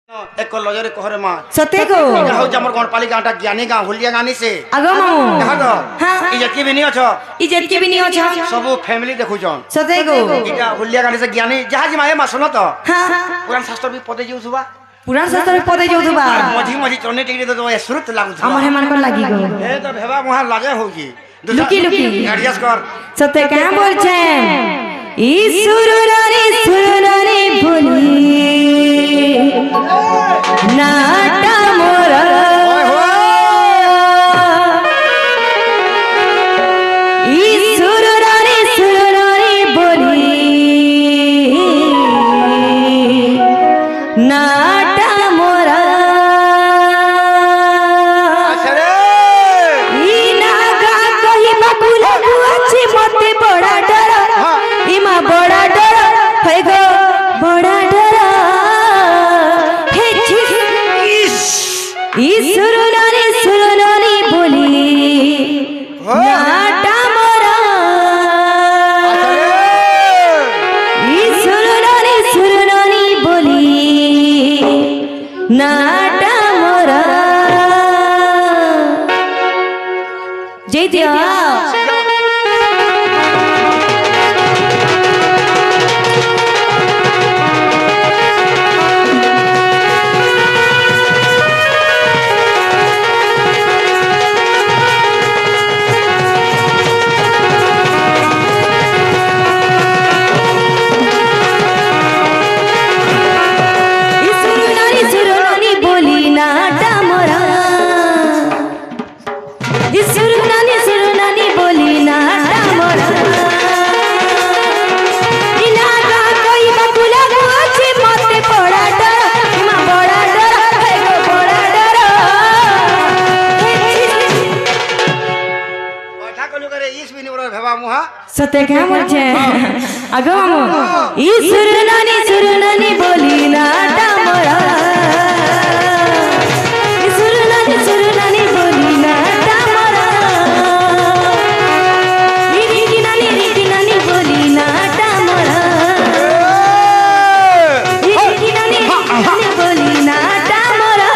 एक लजरे कहरे मां सते को इटा हो जमर गणपाली गांटा ज्ञानी गां हुलिया गानी से आगो मामू देखा तो हां इज्जत की भी नहीं अछ इज्जत के भी नहीं अच्छा सब फैमिली देखु जन सते को इटा हुलिया गानी से ज्ञानी जहाज माए मा सुनो तो हां पुराण शास्त्र भी पदे जेउ सुबा पुराण शास्त्र पदे जोथबा मझी मझी चरने टिकरी तो ए सुरत लागु हमर हेमान को लागी गो ए तो भेबा वहां लागे होगी लुकी लुकी एडजस्ट कर सते क्या बोल छे ई सुररानी बोली नाटा मोरा ई सुररानी बोली नाटा मोरा अरे ई नागा कहि बकुला गुआछि मते बड़ा डर इमा बड़ा डर है गो बड़ा डर हे ई सुरनानी बोली नाटा मोरा ई सुरनानी बोली नाटा मोरा जय दिया सुरनानी बोली नाटा मोरा सुरनानी बोली नाटा मोरा इनागा कोई बकुला गुआछि मते बड़ा डर इमा बड़ा डर है गो बड़ा डर बैठा कलु करे इस भी निबर भेबा मुहा सते क्या बोल छे आगो मामू ई सुरनानी बोली नाटा मोरा ई सुरनानी बोली नाटा मोरा ई रीति नानी बोली नाटा मोरा ई नानी बोली नाटा मोरा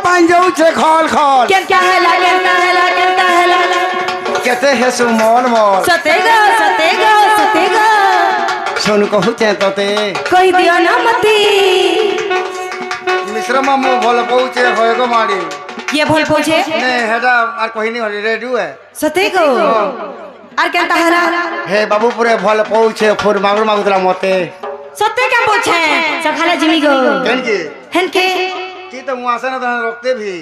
पांजौ छे खोल खोल क्या है लागे केते है सु मोल मोल सतेगा सुन कहू चे तते कहि दियो ना मती मिश्र मामू भल पहुचे होएगो माडी ये भूल पूछे ने हेडा आर कहिनी हरी रेडियो है सतेगो और क्या कहला हे बाबूपुरे भल पहुचे फुर मागुर मागुतला मते सते क्या पूछे सखाला जिमी गो केन की हनके की तो मुआसे न रोकते भी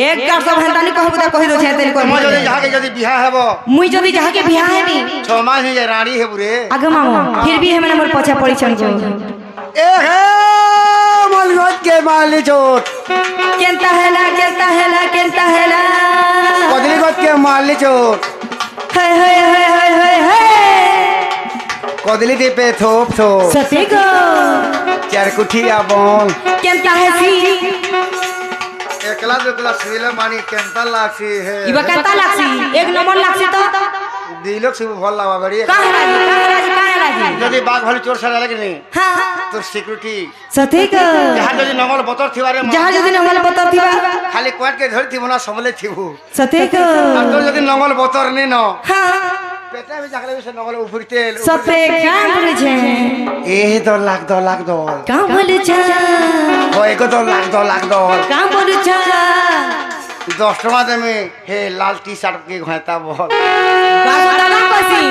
एक गार सब हंतानी कहबो त कहि दो छे तेल को मो जदी जहा के जदी बियाह हेबो मुई जदी जहा के बियाह है नी 6 मास ही रानी है बुरे आगे मामू फिर भी हमें मोर पछा पड़ी छन को ए हे मलगत के माली चोट केनता हेला कदली गत के माली चोट हाय कदली दी पे थोप थोप सतेगो चारकुठिया बोल केनता है सी एकला दुकला सीले मानी केंता लाक्षी है इबा केनता लाक्षी एक नंबर लाक्षी तो दिलोक से भल लावा बड़ी काहे जदी बाघ भली चोर सरा लगे नहीं हां तो सिक्योरिटी सतेगो जहां जदी नंगल बतर थिवारे जहां जदी नंगल बतर थिबा खाली क्वाट के धरती बना सबले थिबू सतेगो और तो जदी नंगल बतर नहीं न हां पेटा भी जागले से नंगल उफुरते सते का बोले छे ए 2 लाख का बोले छे ओ एको 2 लाख का बोले छे 10 टका दे में हे लाल टी शर्ट के घाटा बोल का बोला पसी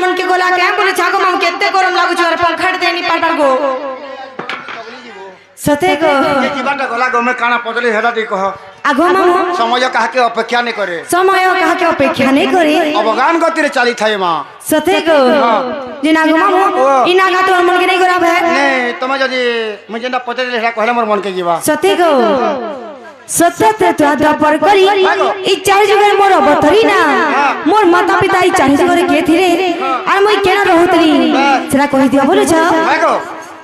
मन के गोला के बोले छागो माम केते गरम लागु छ पंखा देनी पार गो सते गो ये जीवाटा गला गो में काना पदली हेदा दी कह आगो माम समय काहा के अपेक्षा नहीं करे समय काहा के अपेक्षा नहीं करे अवगान गति रे चली थाए मां सते गो जिना गो माम इना गा तो मन के नहीं गराब है नहीं तुम जदी मुझे ना पदली हेदा कहले मोर मन के जीवा सते गो सत्य तो द्वापर करी ई चारि जुगर मोर बतरी ना मोर माता पिता ई चारि जुगर के थिरे आर मई केना रहतरी सेरा कहि दिया बोले छ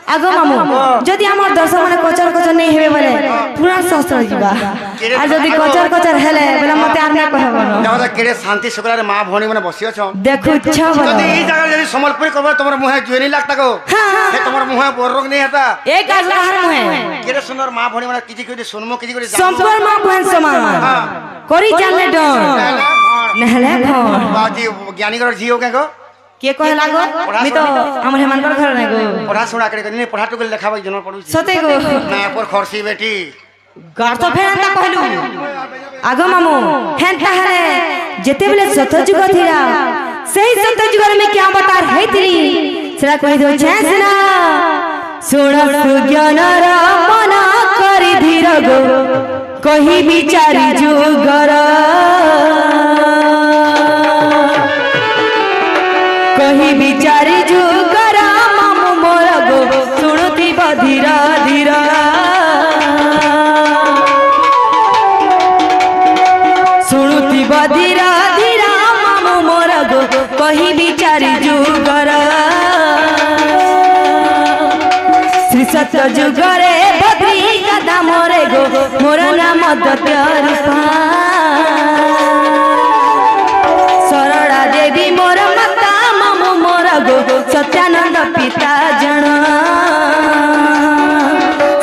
आगो मामू जदि हमर दर्शक माने कोचर कोचर नहीं हेबे बोले पूरा शास्त्र जीवा आ जदि कोचर कोचर हेले बेला मते आर ना कहबो जब केरे शांति सुकरा रे मां भौणी माने बसियो छ देखु छ बोल जदि ई जगह जदि समलपुरी करबो तमर मुहे जुए नहीं लागता गो हे तमर मुहे बोर रोग नहीं आता एक आज बाहर मुहे केरे सुंदर मां भौणी माने किछि कहि सुनमो किछि कहि संपर मां बहन समान करी चलले डर नहले भौण बाजी ज्ञानी कर जियो के गो के कहे लागो मी तो हमर हेमान कर घर नै गो पढ़ा सुना करे नहीं पढ़ा तो लेखाबे जन पढु सते गो मैं पर खरसी बेटी गार तो फेरंता कहलु आगो मामू हेंता हरे जेते बेले सतजुग थिरा सही सतजुग में क्या बता हेतिरी सेरा कहि दो छै सुना सुण सुज्ञान रा मना करि धीर गो कहि विचारी जुगर कहि विचारी जुगर मामू मोर गो सुणुति बधीरा धीरा सुणुति बधीरा धीरा मामू मोर गो कहि विचारी जुगर श्री सत्य जुगरे बद्री गदा मोरे गो मोर नाम दत्यारी सरला देवी मोर माता मामू मोर गो सत्यानंद पिता जन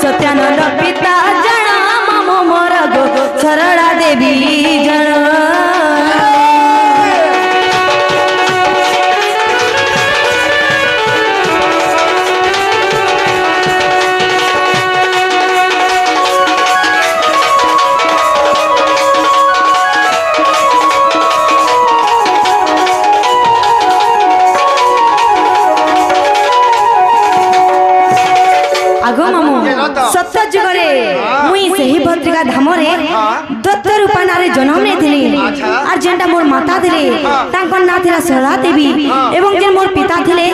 सत्यानंद पिता जन मामू मोर गो सरला देवी जन सत्य जुगरे मुई सही भद्रिका धामरे दत्त रूपा नारे जन्म ने थिली आर जेंटा मोर माता थिले तांको ना थिला सरला देवी एवं जे मोर पिता थिले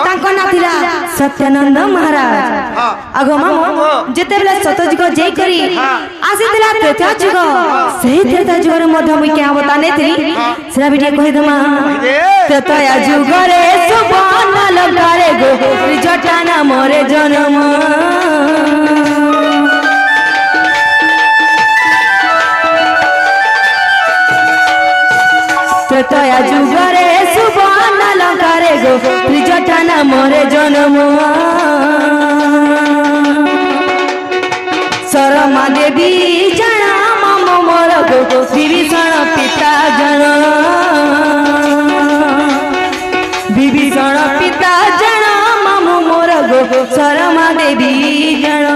तांको ना थिला सत्यानंद महाराज आगो मामू जेते बेले सत्य जुग जय करी आसीतिला त्रेता जुग सही त्रेता जुगरे मध्य मुई क्या बताने थिली सेरा बिटिया कहि दमा त्रेता जुगरे सुबन लंकारे गो जटाना मोरे जन्म त्रेता जुगरे सुबन लंकारे गो त्रिजटाना मोरे जन्म शरमा देवी जना मामू मोर गो विभीषण पिता जन विभीषण पिता जन मामू मोर गो शरमा देवी जन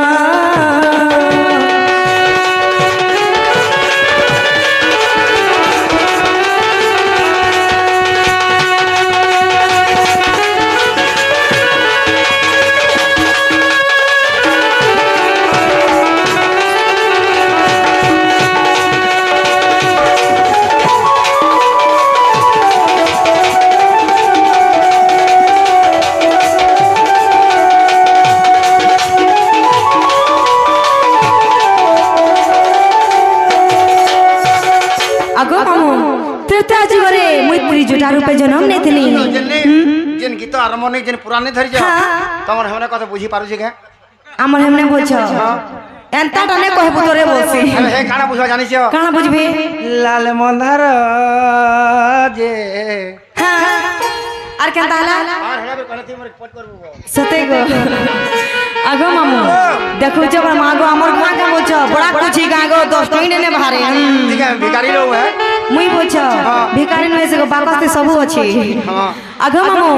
रूपे जन्म ने थिली जेन गीत आरंभ नै जेन पुराने धरि जा तमर हमने कथा बुझी पारु छी के हमर हमने बोछ एंता टने कहे पुतरे बोलसी हे काना बुझा जानि छ काना बुझबे लाल मंदार जे हां आर केनता हला आर हेबे कहती मोर पट करबो सते गो आगो मामू देखो जब मागो हमर गां का बोछ बड़ा कुछी गां गो 10 टंगी ने बाहरे ठीक है भिखारी लोग है मुई बोछ भिखारी नय से बापस ते सब अछि हां आगो मामू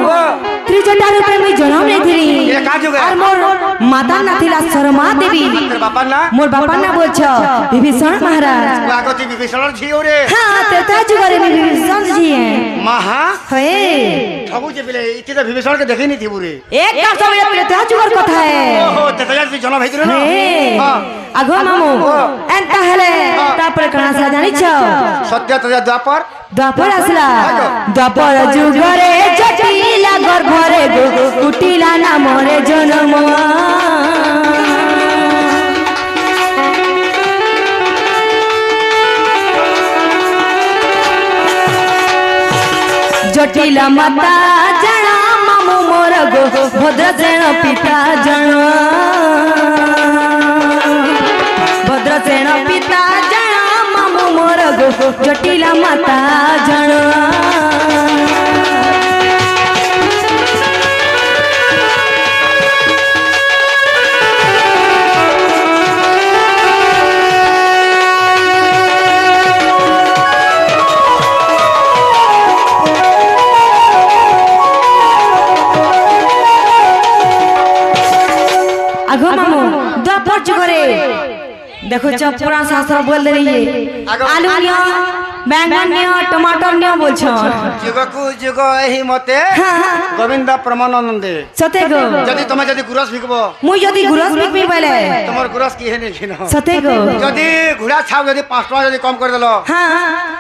त्रिजटा रूपे मुई जन्म नै थिली ये का जुग आर मोर মাতা না থিলা শর্মা দেবী তোর বাপার না মোর বাপার না বলছ বিভীষণ মহারাজ আগতি বিভীষণর ঝিও রে হ্যাঁ তেতা যুগরে বিভীষণ জি মাহা হয়ে ঠগু যে বিলে ইতি তো বিভীষণকে দেখিনি থিবু রে এক কাজ হবে তেতা যুগর কথা হে ওহো তেতা যাতি জন ভাইতির না আগো মামু এন্তা হেলে তারপরে কোন আসলা জানিছ সত্য তেজা দ্বাপর আসলা দ্বাপর যুগরে জটিলা গর্ভরে গো কুটিলা নামরে জন্ম জটিলা মাতা জানা মামু মোর গো ভদ্রসেন পিতা জানা ভদ্রসেন পিতা জানা মামু মোর গো জটিলা মাতা জানা देखो जब पुरान शास्त्र बोल रही है आलू नियो बैंगन नियो टमाटर नियो बोल छ जुगकु जुग एही मते गोविंद प्रमानंदे सते गो जदी तमे जदी गुरस बिकबो मुई जदी गुरस बिकबी बोले तमर गुरस की हेने किनो सते गो जदी घुड़ा छाव जदी 5 टका जदी कम कर देलो हां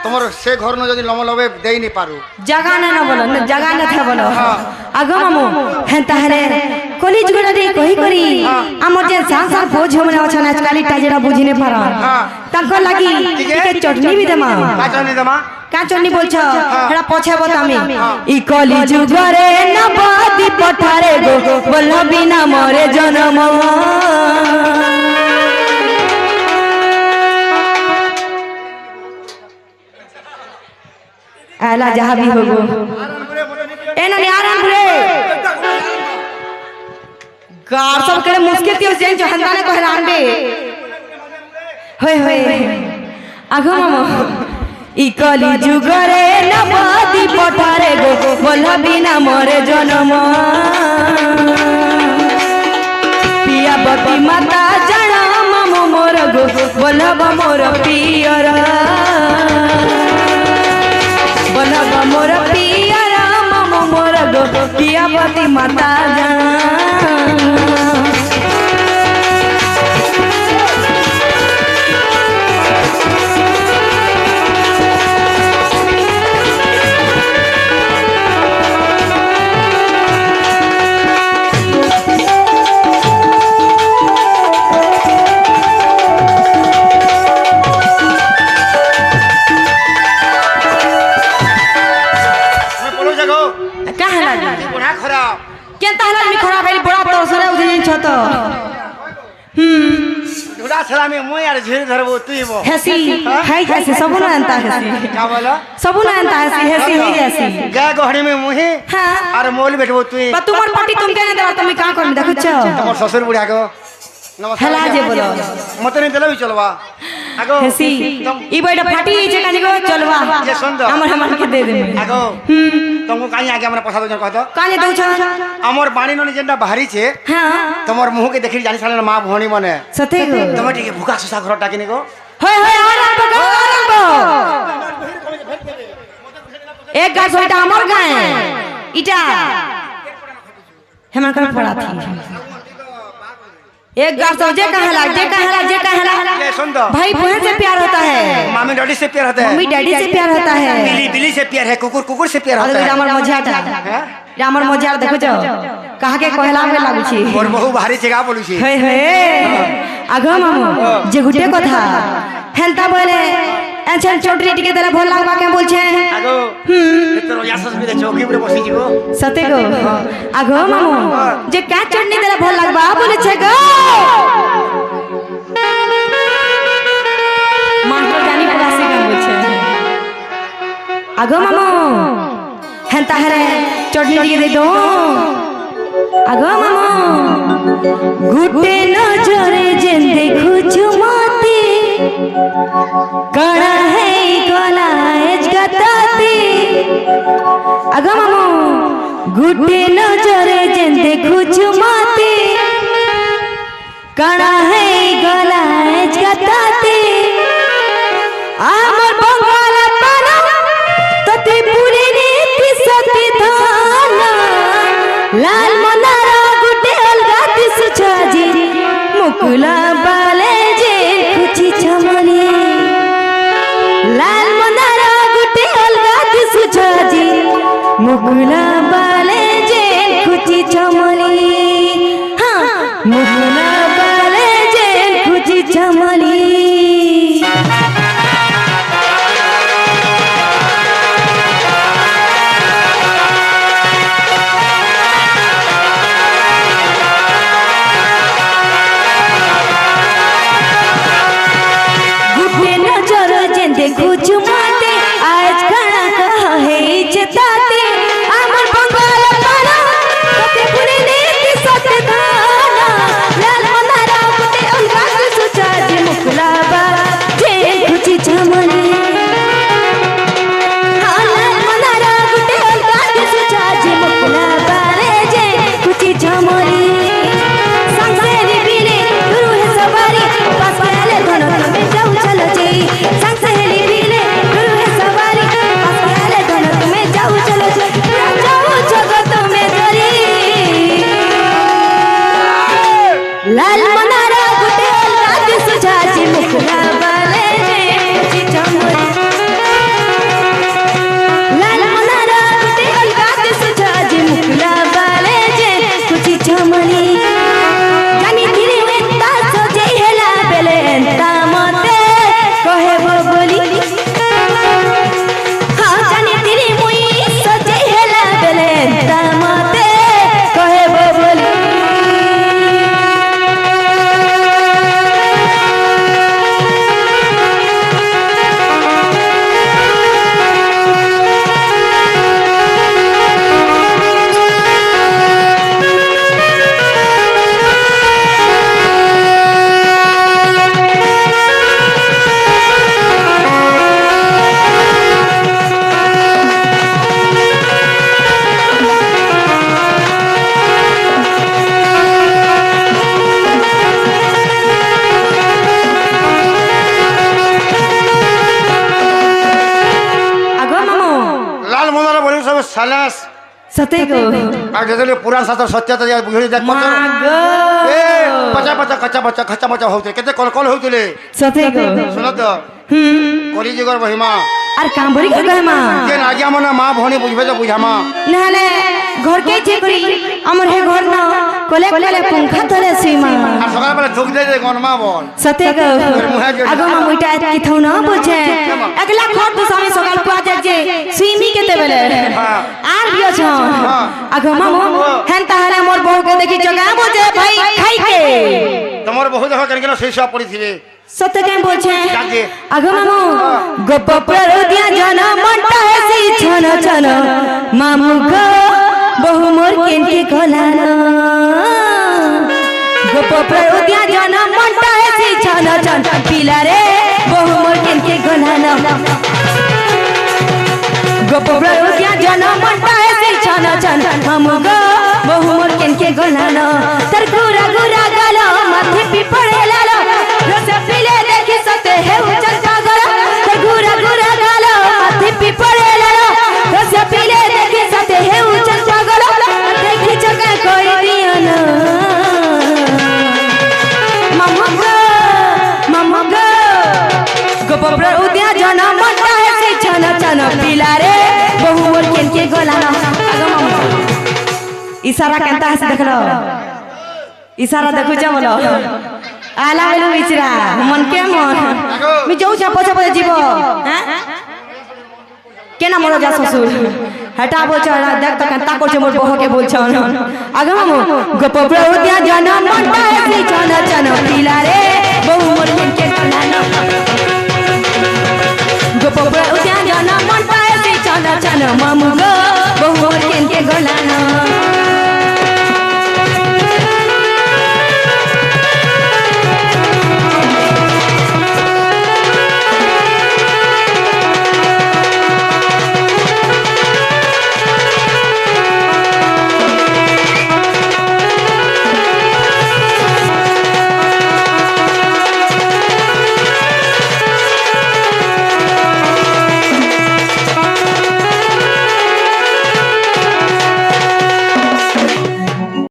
तमर से घर न जदी लम लबे देई नि पारु जगह न बोलो न जगह न था बोलो आगो मामू हेंता हरे कॉलेज गुडा दे कहि करी हमर जे सांसार भोज हमने अछन आजकाली टाजेरा बुझिने पारा ताको लागी के चटनी भी देमा का चटनी देमा का चटनी बोल छ हेडा पछे बतामी ई कॉलेज गरे नबादी पठारे गो बोल बिना मरे जन्म आला जहां भी होगो एना नियारन रे गार सब करे मुश्किल थी उस जो हंदा ने कहलान दे होय होय आगो मामो ई कली जुगरे नबादी पठारे गो बोल बिना मरे जन्म पिया बती माता जाना मामो मोर गो बोल मोर पियर बोल मोर पियर मामो मोर गो पिया बती माता जाना ढुड़ा छला में मोय यार झेर धरबो तुइबो हेसी हाय जैसे सबुना अंता हेसी का बोला सबुना अंता हेसी हेसी होई जैसी गा गहड़ी में मुहे हां और मोल बैठबो तुई पर तुमर पार्टी तुम के देबा तुम का करबी देखु छ तमर ससुर बुढ़ा को नमस्कार हला जे बोलो मते नहीं देले भी चलवा आगो हेसी ई बैठा पार्टी जे कानी को चलवा ये सुन दो हमर के दे दे आगो तुमको काई आगे हमरा पछा दो जन कहतो कानी दउ छ हमर बाणी ननी जेंडा बाहरी छे हां तमर मुह के देखि जानि साले मां भोणी मने सते गो तमे टिके भूखा सुसा घर टाकिनी को होय होय आरंभ एक गाछ होइटा हमर गाय इटा हमर कर पड़ा थी एक गाछ जे कहला ये सुन दो भाई बहन से प्यार होता है मामी डैडी से प्यार होता है मम्मी डैडी से प्यार होता है बिल्ली बिल्ली से प्यार है कुकुर कुकुर से प्यार होता है रामर मजाटा रामर मजार देखो जो कहा के कहला में लागु छी और बहु भारी जगह बोलु छी हे हे आगो मामू जे गुटे कथा हेंता बोले एछन चोटरी टिके देला भल लागबा के बोल छे आगो तोरो यासस भी चौकी पर बसी जीगो सते गो आगो मामू जे का चटनी देला भल लागबा बोले छे गो मास्टर जानी परासी का बोल छे आगो मामू हेंता हरे चटनी टिके दे दो आगो मामू गुटे नजरे जेन देखु छुमाती कणा है गलाएज गताती आगो मामू गुटे नजरे जेन देखु छुमाती কানা হে গলাজ গাতাতে আমার বঙ্গালা পানা ততে পুরে নীতি সতে ধানা লাল মনারা গুটে অলগা দিস ছাজি মুকুলা বালে যে খুচি ছমনি লাল মনারা গুটে অলগা দিস ছাজি মুকুলা বালে যে খুচি ছমনি হ্যাঁ মুকুলা বালে যে খুচি ছমনি कुछ माते आज खाना कहा है चताते अमर बंगाल पाना कते पुरे नीति सत्य धाना लाल मनारा कुते अलगा सुचा जे मुकुला बा जे कुछ छमनी हाँ लाल मनारा कुते अलगा सुचा जे मुकुला बा रे जे कुछ छमनी संसेरी बिले गुरु है सवारी पास वाले दोनों में जाऊं चलो जी संसेरी लाल मनारा गुटे अलगा दिस झाजी मुकुला बाले जे कुची छमनी लाल मनारा गुटे अलगा दिस झाजी मुकुला बाले जे कुची छमनी जानी धीरे वेता सोजे हेला बेले ता मते कहे बोली हाँ जानी धीरे मुई सोजे हेला बेले ता मते कहे बोली सालास सते को आ जदले पुराण शास्त्र सत्यता या बुझी देख पत्र मागो ए पचा पचा कच्चा बच्चा खच्चा बच्चा होते केते कल कल होतले सते को सुनो तो कली जगर महिमा আর কামবরি কে কহমা के आज्ञा मना मां भणी बुझबे तो बुझामा নালে ঘর কে যে করি আমার হে ঘর না কোলে কোলে पंखा তলে সুইমা আর সকাল বেলা ঢুক দে গনমা বল সতে গো আগো মা মুইটা কি থাও না বুঝে একলা খট তো আমি সকাল পা যে সুইমি কেতে বেলে আর বিও ছ আগো মা হেন তাহলে মোর বউ কে দেখি জগা বুঝে ভাই খাই কে তোমার বহু দেখা কেন কেন শেষ পড়ি থিবে सत्य केम बोलछे आगो मामू गोप प्ररोदिया जना मट्टा हेसी छन छन मामू गो बहु मोर केन के कोलाना गोप प्ररोदिया जना मट्टा हेसी छन छन पिला रे बहु मोर केन के कोलाना गोप प्ररोदिया जना मट्टा हेसी छन छन मामू गो बहु मोर केन के कोलाना तर गुरा गुरा गालो माथे पी पड़े लालो रस पीले देखी सते है उचल सागर तर गुरा गुरा गालो माथे पी पड़े लालो रस पीले देखी सते है उचल सागर देखी जगह कोई दिया ना मामा गो गोपब्र उद्या जना मट्टा है से छन छन पिला रे बहु मोर केन के गोलाना इशारा केनता है देखलो इशारा देखु जा बोलो आला बेलु बिचरा मन के मन मी जाऊ छा पछा पछा जीवो हैं केना मोर जा ससुर हटा बोचरा देख त केनता करछे मोर बह के बोलछन आगे मामू गोपब्र उद्या जना मट्टा है से छन छन पिला रे बहु मोर केन के गोलाना गोपब्र उद्या जना मट्टा है से छन छन मामू गो बहु मोर